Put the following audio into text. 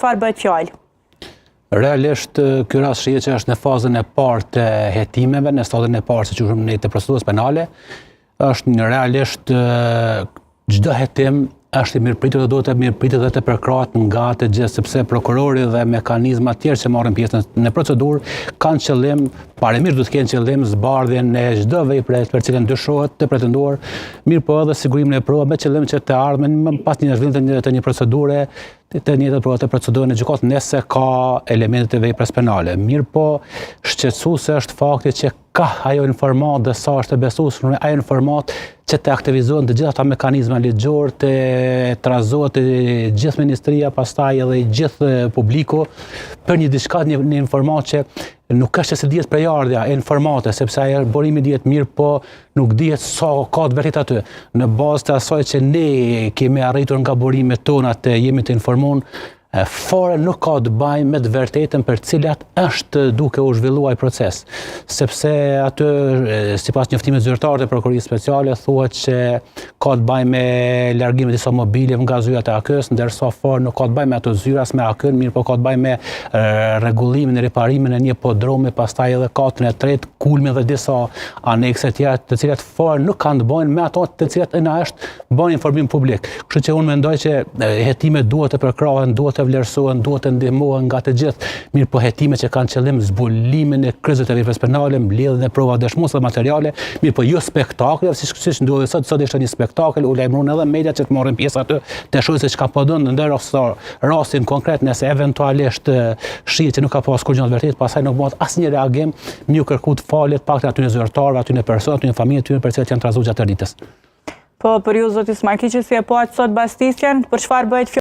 Çfarë bëhet fjalë? Realisht, ky rast shihet që është në fazën e parë të hetimeve, në stadin e parë, siç quhem ne, të procedurës penale. Është realisht çdo hetim është i mirëpritur dhe duhet të mirëpritet dhe të përkrahet nga të gjithë, sepse prokurori dhe mekanizmat tjerë që marrin pjesë në procedurë kanë qëllim, parimisht duhet të kenë qëllim zbardhjen e çdo vepre për cilën dyshohet të pretenduar, mirë po edhe sigurimin e provave me qëllim që të ardhmen pas një zhvillim të një procedure të njëjtat prova të procedurën e gjykatë nëse ka elemente të veprës penale. Mirë po, shqetësuese është fakti që ka ajo informat dhe sa është e besueshme ajo informat që të aktivizohen të gjitha ata mekanizma ligjor, të trazohet gjithë ministria, pastaj edhe gjithë publiku për një diçka, një informat që nuk është se dihet prejardhja e informate, sepse ajo burimi dihet mirë, po nuk dihet sa ka të vërtetë aty. Në bazë të asaj që ne kemi arritur nga burimet tona të jemi të informuar, fare nuk ka të bëjë me të vërtetën për cilat është duke u zhvilluar ai proces, sepse aty sipas njoftimit zyrtar të prokurisë speciale thuhet që ka të bëjë me largimin e disa mobilje nga zyrat e AK-s, ndërsa fare nuk ka të bëjë me ato zyra as me AK-n, mirë po ka të bëjë me rregullimin e riparimin e një podromi, pastaj edhe katën e tretë, kulmin dhe disa anekse të tjera, të cilat fare nuk kanë të bëjnë me ato të cilat na është bën informim publik. Kështu që unë mendoj që hetimet duhet të përkrahen, duhet të vlerësohen, duhet të ndihmohen nga të gjithë, mirë po hetimet që kanë qëllim zbulimin e kryqëzit të veprës penale, mbledhjen e provave dëshmuese dhe materiale, mirë po jo spektakle, siç ndodhi sot ishte një spektakël, u lajmëruan edhe mediat që të marrin pjesë aty, të shohin se çka po bën, ndërsa rastin konkret nëse eventualisht shihet që nuk ka pasur gjë të vërtetë, pastaj nuk bëhet asnjë reagim, më u kërkuat falje të paktën aty në zyrtarëve, aty në personat, aty në familjen e tyre për cilët janë trazuar gjatë ditës. Po për ju zoti Smarkiqi, si e po atë sot Bastisjen, për çfarë bëhet